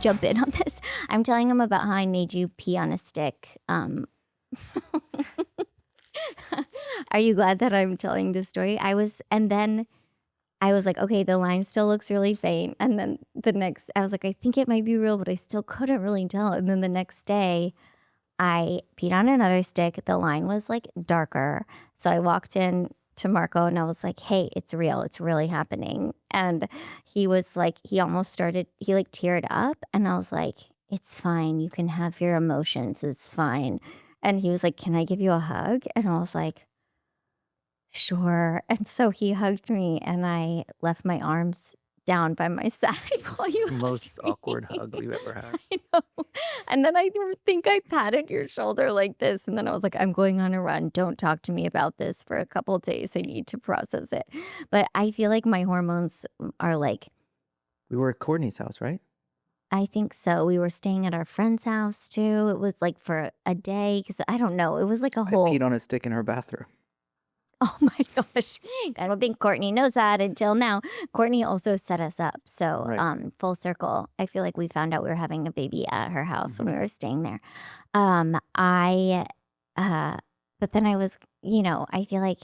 jump in on this. I'm telling him about how I made you pee on a stick. Are you glad that I'm telling this story? And then I was like, okay, the line still looks really faint. And then I was like, I think it might be real, but I still couldn't really tell. And then the next day, I peed on another stick. The line was like darker. So I walked in to Marco and I was like, hey, it's real. It's really happening. And he was like, he like teared up. And I was like, it's fine. You can have your emotions. It's fine. And he was like, can I give you a hug? And I was like, sure. And so he hugged me and I left my arms down by my side while you Most awkward hug we've ever had. I know. And then I think I patted your shoulder like this. And then I was like, I'm going on a run. Don't talk to me about this for a couple of days. I need to process it. But I feel like my hormones are like. We were at Courtney's house, right? I think so. We were staying at our friend's house too. It was like for a day because I don't know. It was like a whole. I peed on a stick in her bathroom. Oh my gosh. I don't think Courtney knows that until now. Courtney also set us up. So Right. Full circle. I feel like we found out we were having a baby at her house when we were staying there. But then I was, I feel like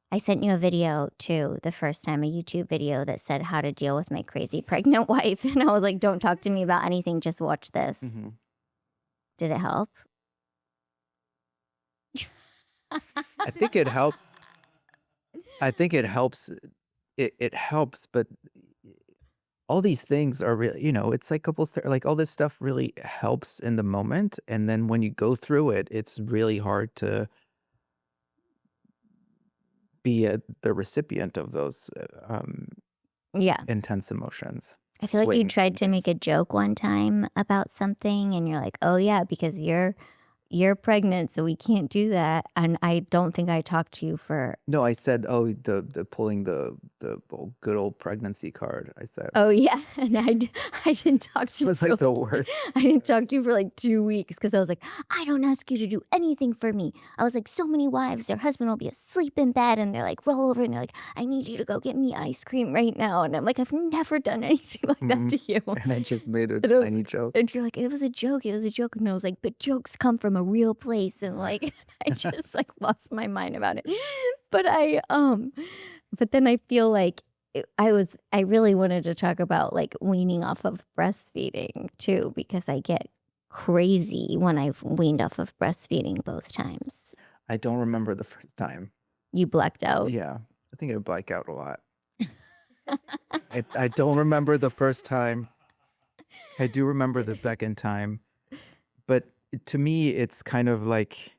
I sent you a video too the first time, a YouTube video that said how to deal with my crazy pregnant wife. And I was like, don't talk to me about anything. Just watch this. Mm-hmm. Did it help? I think it helped. I think it helps. It helps, but all these things are really, it's like like all this stuff really helps in the moment. And then when you go through it, it's really hard to be the recipient of those intense emotions. I feel like you swings tried and to make things. a joke one time about something and you're like, oh yeah, because you're pregnant, so we can't do that. And I don't think I talked to you for. No, I said, oh, the pulling the good old pregnancy card. I said, Oh yeah, and I didn't talk to it you. was like the worst. I didn't talk to you for like 2 weeks because I was like, I don't ask you to do anything for me. I was like, so many wives, their husband will be asleep in bed and they're like, roll over and they're like, I need you to go get me ice cream right now. And I'm like, I've never done anything like that to you. And I just made a tiny joke. And you're like, it was a joke. And I was like, but jokes come from a real place. And like, I just like lost my mind about it. But then I feel like I really wanted to talk about like weaning off of breastfeeding too, because I get crazy when I've weaned off of breastfeeding both times. I don't remember the first time. You blacked out? Yeah, I think I black out a lot. I don't remember the first time. I do remember the second time. But to me, it's kind of like,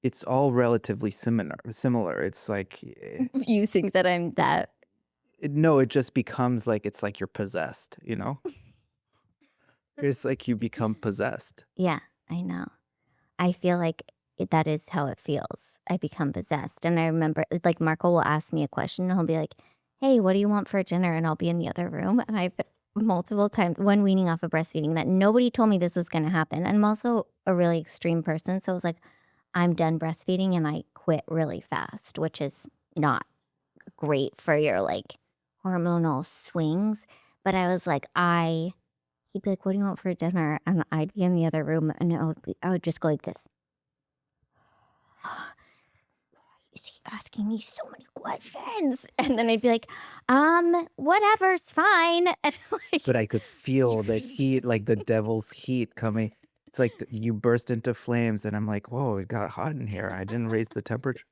it's all relatively similar. It's like, You think that I'm that? no, it just becomes like, it's like you're possessed, It's like you become possessed. Yeah, I know. I feel like that is how it feels. I become possessed. And I remember like Marco will ask me a question and he'll be like, hey, what do you want for dinner? And I'll be in the other room. And I've multiple times when weaning off of breastfeeding that nobody told me this was going to happen. And I'm also a really extreme person. So I was like, I'm done breastfeeding and I quit really fast, which is not great for your like hormonal swings. But I was like, he'd be like, what do you want for dinner? And I'd be in the other room and I would just go like this. Why is he asking me so many questions? And then I'd be like, whatever's fine. And like, But I could feel the heat, like the devil's heat coming. It's like you burst into flames and I'm like, whoa, it got hot in here. I didn't raise the temperature.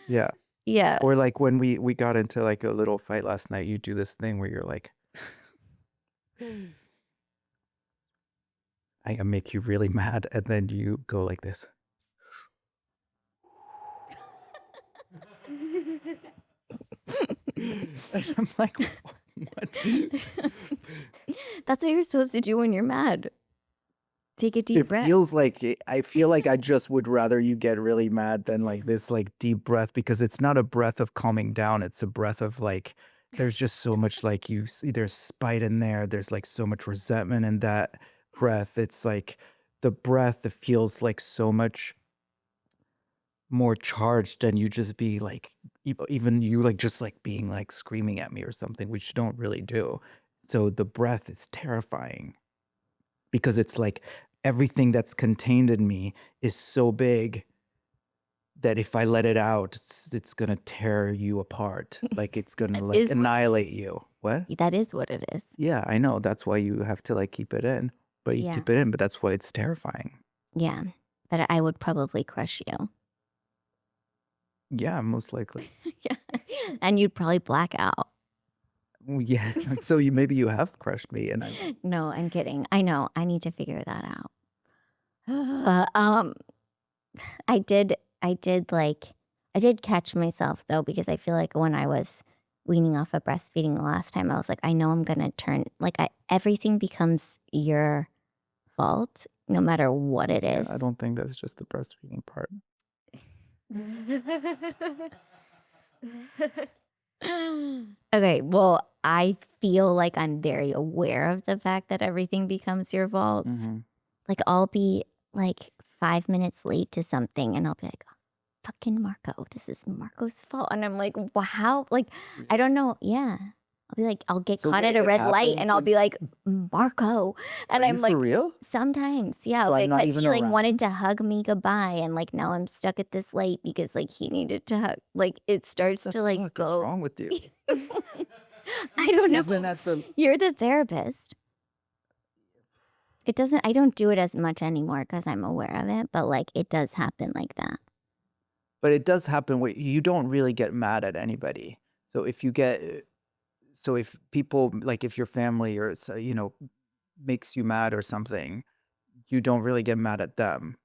Yeah. Yeah. Or like when we got into like a little fight last night, you do this thing where you're like, I make you really mad. And then you go like this. And I'm like, what? That's what you're supposed to do when you're mad. Take a deep breath. It feels like, I feel like I just would rather you get really mad than like this like deep breath, because it's not a breath of calming down. It's a breath of like, there's just so much like there's spite in there. There's like so much resentment in that breath. It's like the breath that feels like so much more charged than you just be like, even you like just like being like screaming at me or something, which you don't really do. So the breath is terrifying because it's like everything that's contained in me is so big that if I let it out, it's gonna tear you apart. Like it's gonna That like is what it annihilate is. you. What? That is what it is. Yeah, I know. That's why you have to like keep it in. But you Yeah. keep it in, but that's why it's terrifying. Yeah. But I would probably crush you. Yeah, most likely. Yeah. And you'd probably black out. Well, yeah. So maybe you have crushed me and I No, I'm kidding. I know. I need to figure that out. I did catch myself though, because I feel like when I was weaning off of breastfeeding the last time, I was like, I know I'm gonna turn like everything becomes your fault, no matter what it yeah, is. I don't think that's just the breastfeeding part. Okay, well, I feel like I'm very aware of the fact that everything becomes your fault. Mm-hmm. Like I'll be like 5 minutes late to something and I'll be like, fucking Marco, this is Marco's fault. And I'm like, wow, like, I don't know. Yeah. I'll be like, I'll get So caught wait, at a it red light and happens I'll and be like, Marco. And are I'm you for like, real? sometimes, yeah. So I'm not Because even he like around. wanted to hug me goodbye. And like now I'm stuck at this light because like he needed to hug. Like it starts What to the like fuck is go. wrong with you? I don't know. Even at the You're the therapist. I don't do it as much anymore because I'm aware of it, but like it does happen like that. But it does happen where you don't really get mad at anybody. So if people like if your family or makes you mad or something, you don't really get mad at them.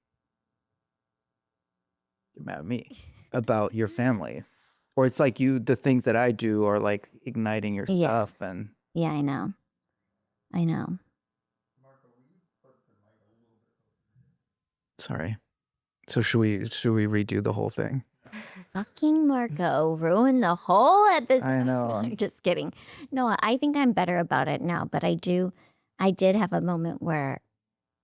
Get mad at me about your family. Or it's like the things that I do are like igniting your Yeah. stuff and Yeah, I know. I know. sorry. So should we redo the whole thing? Fucking Marco ruined the whole episode. I know. I'm just kidding. No, I think I'm better about it now, but I did have a moment where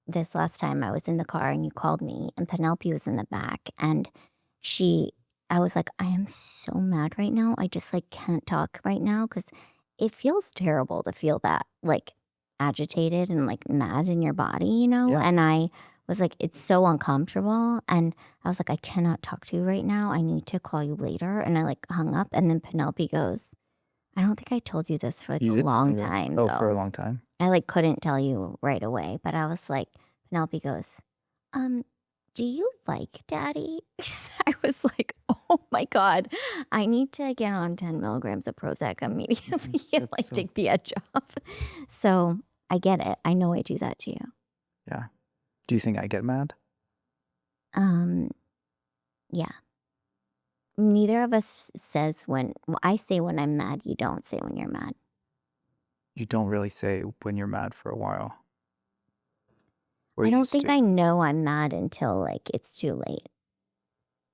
this last time I was in the car and you called me and Penelope was in the back and I was like, I am so mad right now. I just like can't talk right now because it feels terrible to feel that like agitated and like mad in your body, Yeah. And I was like, it's so uncomfortable. And I was like, I cannot talk to you right now. I need to call you later. And I like hung up. And then Penelope goes, I don't think I told you this for like You a did? long Yes. time Oh, though. for a long time. I like couldn't tell you right away, but I was like, Penelope goes, do you like daddy? I was like, oh my God, I need to get on 10 milligrams of Prozac immediately and like take the edge off. So I get it. I know I do that to you. Yeah. Do you think I get mad? Yeah. Neither of us says I say when I'm mad, you don't say when you're mad. You don't really say when you're mad for a while. I don't think I know I'm mad until like it's too late.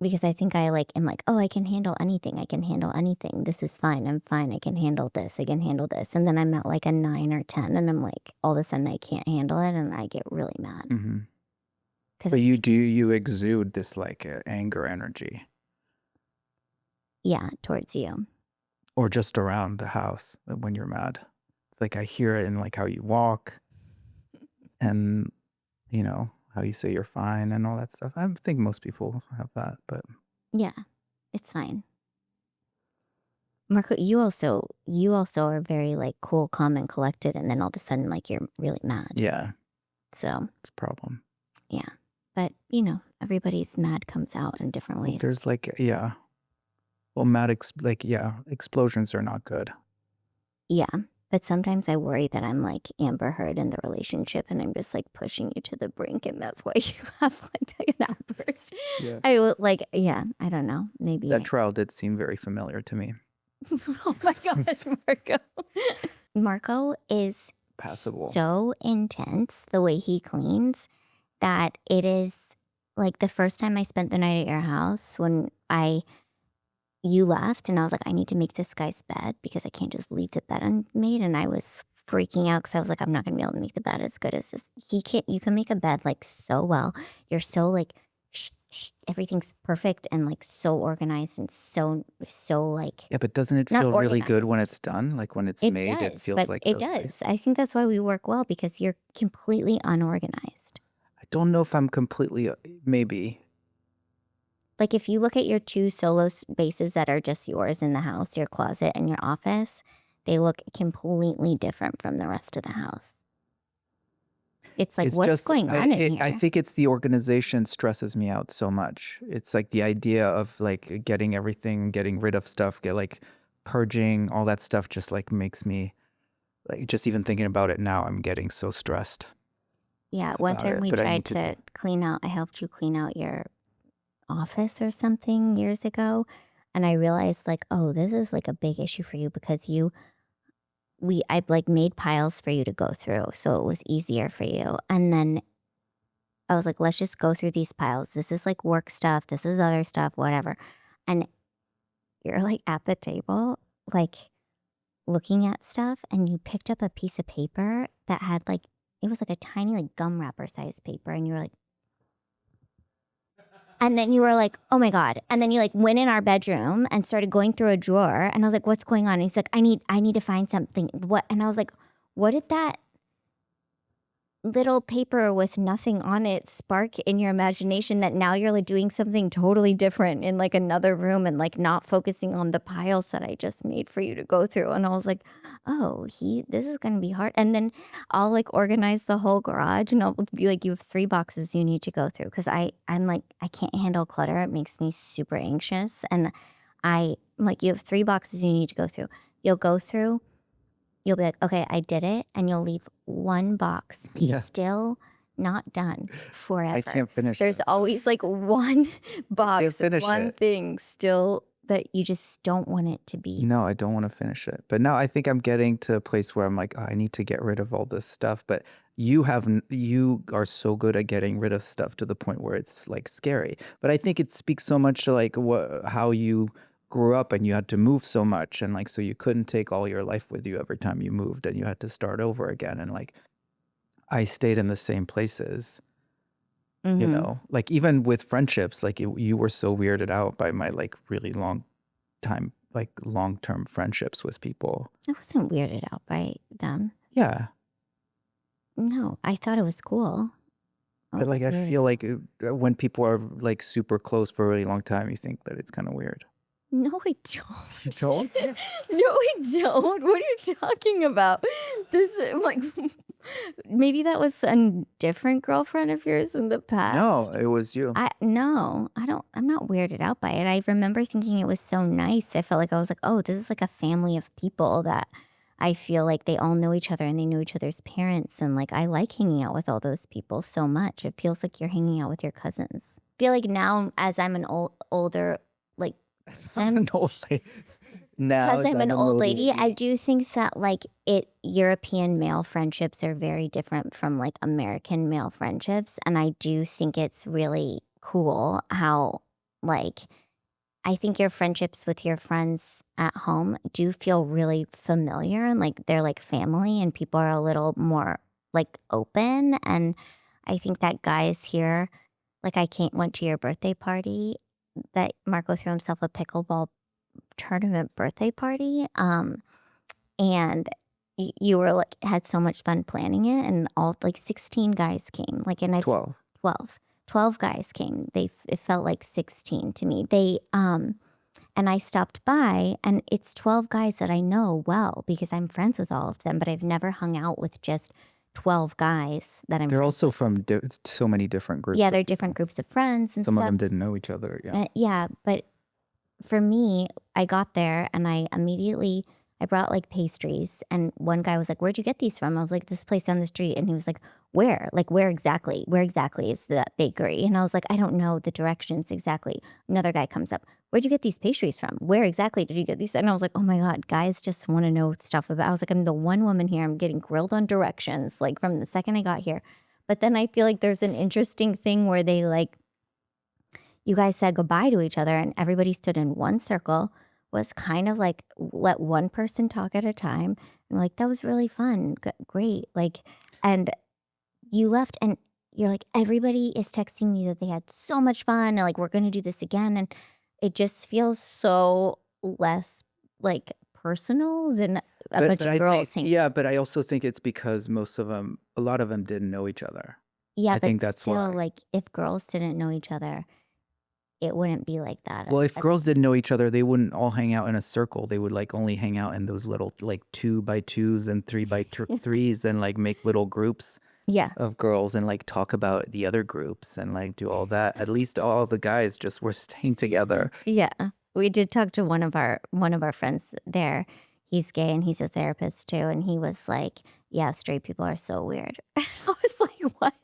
Because I think I like am like, oh, I can handle anything. I can handle anything. This is fine. I'm fine. I can handle this. I can handle this. And then I'm at like a 9 or 10 and I'm like, all of a sudden I can't handle it and I get really mad. Mm-hmm. But you exude this like anger energy. Yeah, towards you. Or just around the house when you're mad. It's like I hear it in like how you walk and how you say you're fine and all that stuff. I think most people have that, but yeah, it's fine. Marco, you also are very like cool, calm, and collected, and then all of a sudden like you're really mad. yeah. So it's a problem. Yeah, but everybody's mad comes out in different ways. There's like well, explosions are not good. Yeah. But sometimes I worry that I'm like Amber Heard in the relationship and I'm just like pushing you to the brink and that's why you have like an outburst. Yeah. I don't know. Maybe. That trial did seem very familiar to me. Oh my gosh, Marco. Marco is Passable. So intense the way he cleans that it is like the first time I spent the night at your house when you left and I was like, I need to make this guy's bed because I can't just leave the bed unmade. And I was freaking out because I was like, I'm not going to be able to make the bed as good as this. You can make a bed like so well. You're so like everything's perfect and like so organized and so like Yeah, but doesn't it not feel really good when organized. it's done? Like when it's It made, it does, feels but like it so nice. does. I think that's why we work well because you're completely unorganized. I don't know if I'm completely, maybe. Like if you look at your two solo spaces that are just yours in the house, your closet and your office, they look completely different from the rest of the house. It's like, It's what's just, going on in I here? think it's the organization stresses me out so much. It's like the idea of like getting everything, getting rid of stuff, get like purging, all that stuff just like makes me like, just even thinking about it now, I'm getting so stressed Yeah, one about time it, we but I tried need to do. to clean out, I helped you clean out your office or something years ago. And I realized like, oh, this is like a big issue for you because I like made piles for you to go through. So it was easier for you. And then I was like, let's just go through these piles. This is like work stuff. This is other stuff, whatever. And you're like at the table, like looking at stuff, and you picked up a piece of paper that had like, it was like a tiny like gum wrapper size paper. And you were like, and then you were like, oh my God. And then you like went in our bedroom and started going through a drawer. And I was like, what's going on? And he's like, I need to find something. What? And I was like, what did that little paper with nothing on it spark in your imagination that now you're like doing something totally different in like another room and like not focusing on the piles that I just made for you to go through? And I was like, oh, this is going to be hard. And then I'll like organize the whole garage and I'll be like, you have 3 boxes you need to go through. Cause I'm like, I can't handle clutter. It makes me super anxious. And I'm like, you have 3 boxes you need to go through. You'll go through. You'll be like, okay, I did it. And you'll leave one box Yeah. still not done forever. I can't finish There's that always like one box, finish one it. thing still that you just don't want it to be. No, I don't want to finish it. But now I think I'm getting to a place where I'm like, oh, I need to get rid of all this stuff. But you are so good at getting rid of stuff to the point where it's like scary. But I think it speaks so much to like how you grew up and you had to move so much and like so you couldn't take all your life with you every time you moved and you had to start over again. And like I stayed in the same places. You know, like even with friendships, like you were so weirded out by my like really long time, like long-term friendships with people. I wasn't weirded out by them. Yeah. No, I thought it was cool. But like, I feel like when people are like super close for a really long time, you think that it's kind of weird. No, I don't. You don't? No, I don't. What are you talking about? This like maybe that was a different girlfriend of yours in the No, past. it was you. No, I don't. I'm not weirded out by it. I remember thinking it was so nice. I felt like I was like, oh, this is like a family of people that I feel like they all know each other and they know each other's parents. And like, I like hanging out with all those people so much. It feels like you're hanging out with your cousins. I feel like now, as I'm an older, like, I'm an old lady. Now, because I'm an old lady, lady. I do think that like European male friendships are very different from like American male friendships. And I do think it's really cool how like I think your friendships with your friends at home do feel really familiar and like they're like family and people are a little more like open. And I think that guys here, like went to your birthday party that Marco threw himself a pickleball tournament birthday party. And you were like, had so much fun planning it. And all like 16 guys came, like, and 12. 12 guys came. It felt like 16 to me. And I stopped by and it's 12 guys that I know well because I'm friends with all of them, but I've never hung out with just 12 guys that I'm They're friends also with. from so many different groups. Yeah, they're different groups of friends and Some stuff. of them didn't know each other. Yeah. Yeah, but for me, I got there and I brought like pastries and one guy was like, where'd you get these from? I was like, this place down the street. And he was like, where? Like, where exactly is that bakery? And I was like, I don't know the directions exactly. Another guy comes up, where'd you get these pastries from? Where exactly did you get these? And I was like, oh my God, guys just want to know stuff about, I was like, I'm the one woman here. I'm getting grilled on directions, like from the second I got here. But then I feel like there's an interesting thing where they like, you guys said goodbye to each other and everybody stood in one circle, was kind of like let one person talk at a time. And like, that was really fun. Great. Like, and you left and you're like, everybody is texting me that they had so much fun and like we're gonna do this again. And it just feels so less like personal than a bunch But of I think, girls hanging. yeah, but I also think it's because a lot of them didn't know each other. Yeah, I but think that's still, why. like if girls didn't know each other, it wouldn't be like that. Well, if girls didn't know each other, they wouldn't all hang out in a circle. They would like only hang out in those little like 2x2s and 3x3s and like make little groups Yeah. of girls and like talk about the other groups and like do all that. At least all the guys just were staying together. Yeah. We did talk to one of our friends there. He's gay and he's a therapist too. And he was like, yeah, straight people are so weird. I was like, what?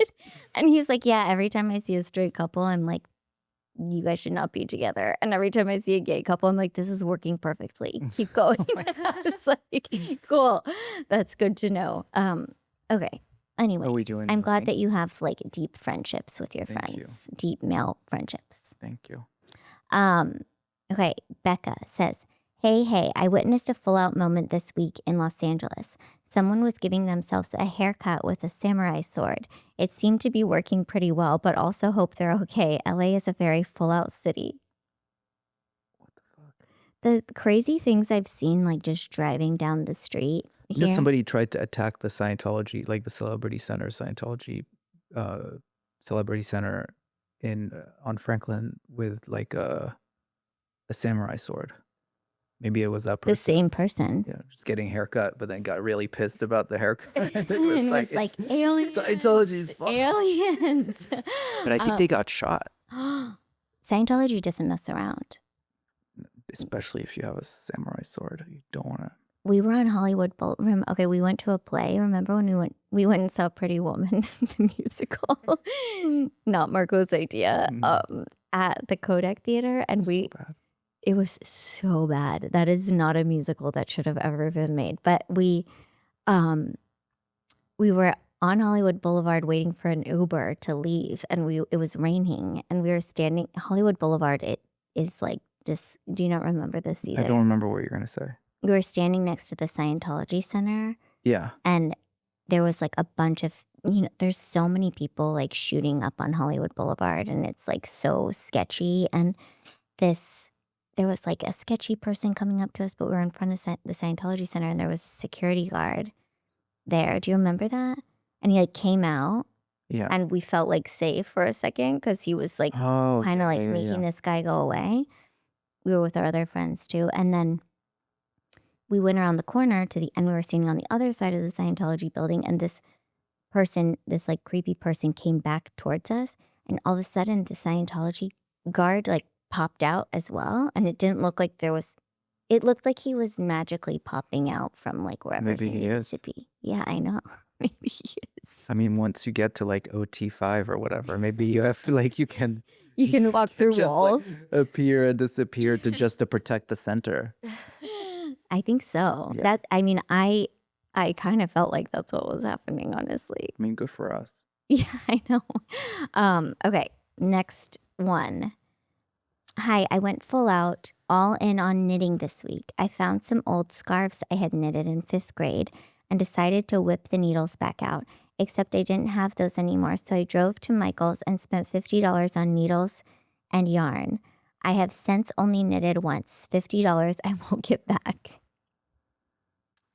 And he was like, yeah, every time I see a straight couple, I'm like, you guys should not be together. And every time I see a gay couple, I'm like, this is working perfectly. Keep going. I was like, cool. That's good to know. Okay. Anyway, Are we doing I'm glad nothing? that you have like deep friendships with your Thank you. friends, deep male friendships. Thank you. Okay, Becca says, hey, I witnessed a full-out moment this week in Los Angeles. Someone was giving themselves a haircut with a samurai sword. It seemed to be working pretty well, but also hope they're okay. LA is a very full-out city. What the fuck? The crazy things I've seen, like just driving down the street You know, here. somebody tried to attack the Scientology, like the Celebrity Center, Scientology Celebrity Center on Franklin with like a samurai sword. Maybe it was that person. The same person. Yeah, just getting a haircut, but then got really pissed about the haircut. It And was it's like aliens. Scientology's fault. Aliens. But I think they got shot, Scientology doesn't mess around. especially if you have a samurai sword. You don't want to. We were on Hollywood Boulevard. Okay, we went to a play. Remember when we went and saw Pretty Woman, the musical? Not Marco's idea. At the Kodak Theater, and it was so bad. That is not a musical that should have ever been made. But we were on Hollywood Boulevard waiting for an Uber to leave, and it was raining, and we were standing Hollywood Boulevard. It is like just. Do you not remember this either? I don't remember what you're gonna say. We were standing next to the Scientology Center. Yeah. And there was like a bunch of, there's so many people like shooting up on Hollywood Boulevard, and it's like so sketchy. And there was like a sketchy person coming up to us, but we were in front of the Scientology Center, and there was a security guard there. Do you remember that? And he like came out. Yeah. And we felt like safe for a second because he was like kind of like making this guy go away. We were with our other friends too. And then we went around the corner and we were standing on the other side of the Scientology building, and this like creepy person came back towards us, and all of a sudden the Scientology guard like popped out as well, and it didn't look like it looked like he was magically popping out from like wherever Maybe he is. to be. Yeah, I know. Maybe he is. I mean, once you get to like OT5 or whatever, maybe you have like you can walk through just, walls, like, appear and disappear to protect the center. I think so. Yeah. I kind of felt like that's what was happening, honestly. I mean, good for us. Yeah, I know. Okay, next one. Hi, I went full out, all in on knitting this week. I found some old scarves I had knitted in 5th grade and decided to whip the needles back out, except I didn't have those anymore, so I drove to Michael's and spent $50 on needles and yarn. I have since only knitted once. $50 I won't get back.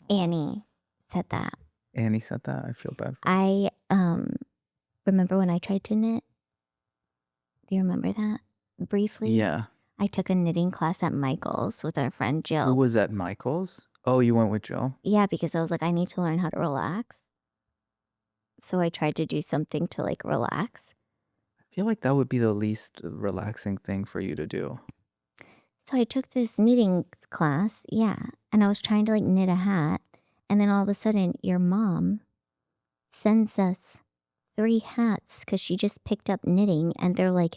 Annie said that. Annie said that. I feel bad. I remember when I tried to knit. Do you remember that? Briefly? Yeah. I took a knitting class at Michael's with our friend Jill. Who was at Michael's? Oh, you went with Jill? Yeah, because I was like, I need to learn how to relax. So I tried to do something to like relax. I feel like that would be the least relaxing thing for you to do. So I took this knitting class, yeah, and I was trying to like knit a hat, and then all of a sudden your mom sends us 3 hats because she just picked up knitting, and they're like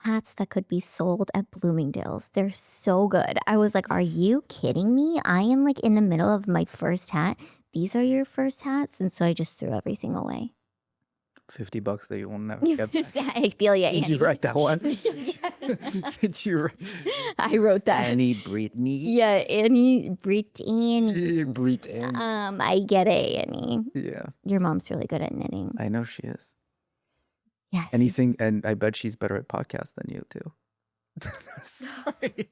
hats that could be sold at Bloomingdale's. They're so good. I was like, are you kidding me? I am like in the middle of my first hat. These are your first hats? And so I just threw everything away. $50 that you will never get back. I feel you. Did you write that one? Did you write? I wrote that. Annie Brittany? Yeah, Annie Brittany. Brittany. I get it, Annie. Yeah. Your mom's really good at knitting. I know she is. Yeah. Anything, and I bet she's better at podcasts than you too. Sorry.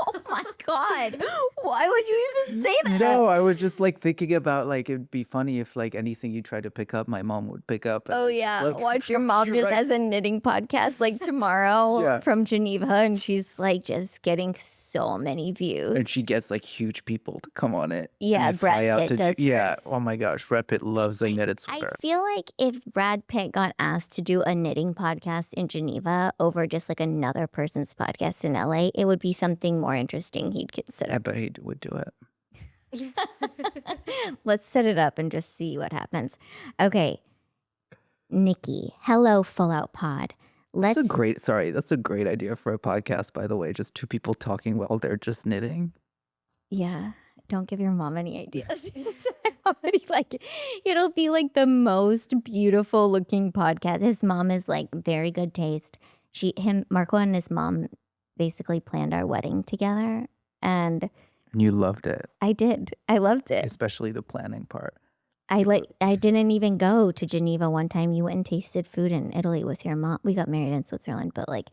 Oh my God. Why would you even say that? No, I was just like thinking about like it'd be funny if like anything you tried to pick up, my mom would pick up. And Oh just, yeah, like, watch your mom you're just right. has a knitting podcast like tomorrow Yeah. from Geneva, and she's like just getting so many views. And she gets like huge people to come on it. and Yeah, they fly Brad Pitt does Yeah. hers. Oh my gosh, Brad Pitt loves a knitted I sweater. feel like if Brad Pitt got asked to do a knitting podcast in Geneva over just like another person's podcast in LA, it would be something more interesting he'd consider. I bet he would do it. Let's set it up and just see what happens. Okay. Nikki, hello, Full Out Pod. That's a great idea for a podcast, by the way. Just two people talking while they're just knitting. Yeah, don't give your mom any ideas. Like, it'll be like the most beautiful looking podcast. His mom is like very good taste. Marco and his mom basically planned our wedding together, and You loved it, I did. I loved it. especially the planning part. I didn't even go to Geneva one time. You went and tasted food in Italy with your mom. We got married in Switzerland, but like,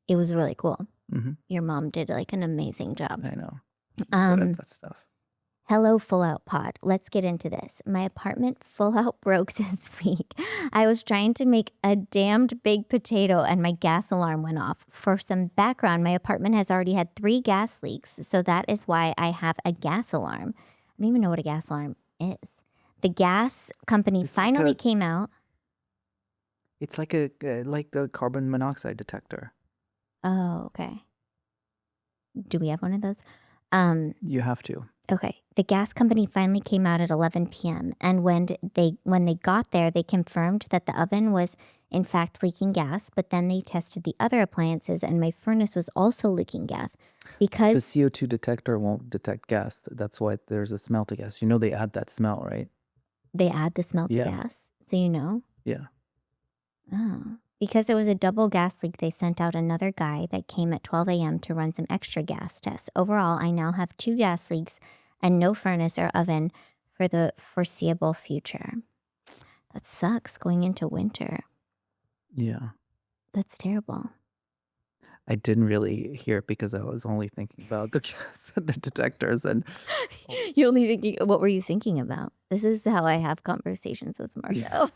it was really cool. Mm-hmm. Your mom did like an amazing job. I know. Good at that stuff. Hello, Full Out Pod. Let's get into this. My apartment full out broke this week. I was trying to make a damned baked potato and my gas alarm went off. For some background, my apartment has already had 3 gas leaks, so that is why I have a gas alarm. I don't even know what a gas alarm is. The gas company It's like finally a- came out. It's like like the carbon monoxide detector. Oh, okay. Do we have one of those? You have to. Okay. The gas company finally came out at 11 p.m. And when they got there, they confirmed that the oven was in fact leaking gas, but then they tested the other appliances and my furnace was also leaking gas The because CO2 detector won't detect gas. That's why there's a smell to gas. You know they add that smell, right? they add the smell to Yeah. gas. So you know? Yeah. Oh. Because it was a double gas leak, they sent out another guy that came at 12 a.m. to run some extra gas tests. Overall, I now have 2 gas leaks and no furnace or oven for the foreseeable future. That sucks going into winter. Yeah. That's terrible. I didn't really hear it because I was only thinking about the gas and the detectors. And You're only thinking, what were you thinking about? This is how I have conversations with Marco.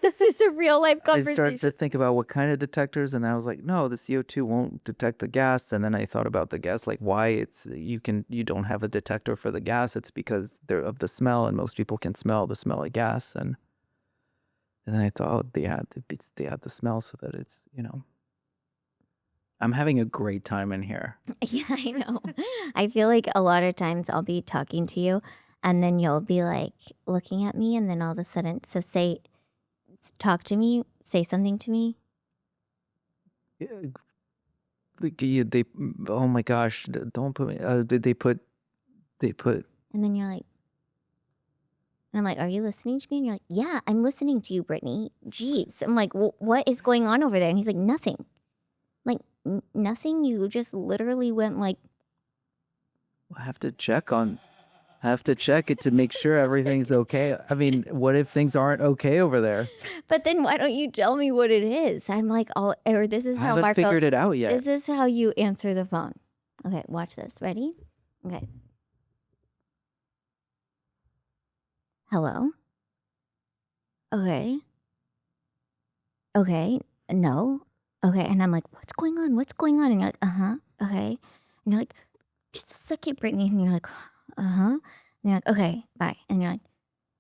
This is a real life I started conversation. to think about what kind of detectors, and I was like, no, the CO2 won't detect the gas. And then I thought about the gas, like why you don't have a detector for the gas. It's because they're of the smell, and most people can smell the smell of gas. And then I thought, oh, they add the smell so that it's, I'm having a great time in here. Yeah, I know. I feel like a lot of times I'll be talking to you and then you'll be like looking at me and then all of a sudden, talk to me, say something to me. Yeah, oh my gosh, don't put me, they put, And then you're like, and I'm like, are you listening to me? And you're like, yeah, I'm listening to you, Brittany. Jeez. I'm like, what is going on over there? And he's like, nothing. I'm like, nothing? You just literally went like, I have to check it to make sure everything's okay. I mean, what if things aren't okay over there? but then why don't you tell me what it is? I'm like, or this is I how haven't Marco, figured it out yet. this is how you answer the phone. Okay, watch this. Ready? Okay. Hello? Okay. Okay. No. Okay. And I'm like, what's going on? What's going on? And you're like, uh-huh. Okay. And you're like, just a second, Brittany. And you're like, uh-huh. And you're like, okay, bye. And you're like,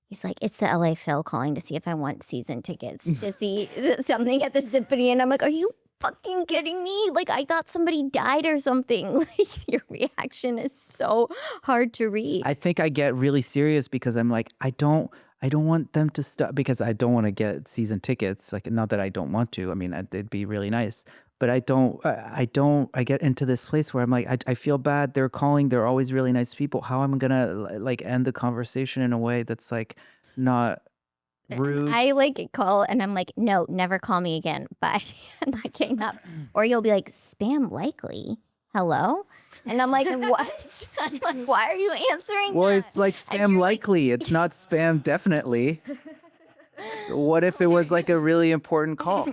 he's like, it's the LA Phil calling to see if I want season tickets to see something at the symphony. And I'm like, are you fucking kidding me? Like, I thought somebody died or something. Like, your reaction is so hard to read. I think I get really serious because I'm like, I don't want them to stop because I don't want to get season tickets. Like, not that I don't want to. I mean, it'd be really nice. But I get into this place where I'm like, I feel bad. They're calling. They're always really nice people. How am I going to like end the conversation in a way that's like not rude? I like call and I'm like, no, never call me again. Bye. I'm not getting up. Or you'll be like, spam likely. Hello? And I'm like, what? I'm like, why are you answering Well, that? it's like And spam you're likely. It's not spam definitely. What if it was like a really important call?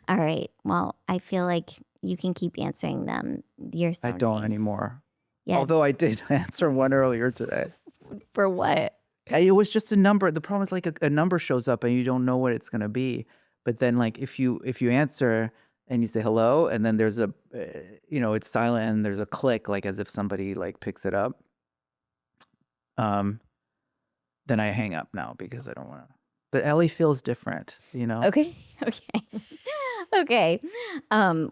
All right. Well, I feel like you can keep answering them. You're so I don't nice. anymore. Yeah. Although I did answer one earlier today. For what? It was just a number. The problem is like a number shows up and you don't know what it's gonna be. But then like if you answer and you say hello and then there's a it's silent and there's a click like as if somebody like picks it up. Then I hang up now because I don't want to. But Ellie feels different, Okay. Okay.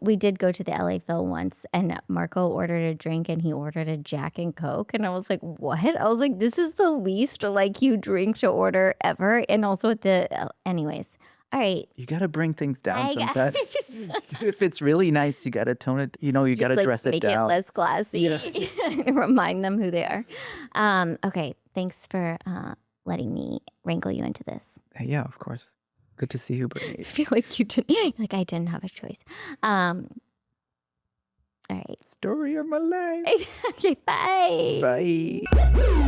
We did go to the LA Phil once and Marco ordered a drink and he ordered a Jack and Coke. And I was like, what? I was like, this is the least like you drink to order ever. And also at anyways. All right. You got to bring things down sometimes. Just If it's really nice, you got to tone it, you got to like, dress it make down. it less classy. Yeah. Remind them who they are. Okay. Thanks for letting me wrangle you into this. Yeah, of course. Good to see you, Brittany. I feel like you didn't, like I didn't have a choice. All right. Story of my life. Okay, bye. Bye.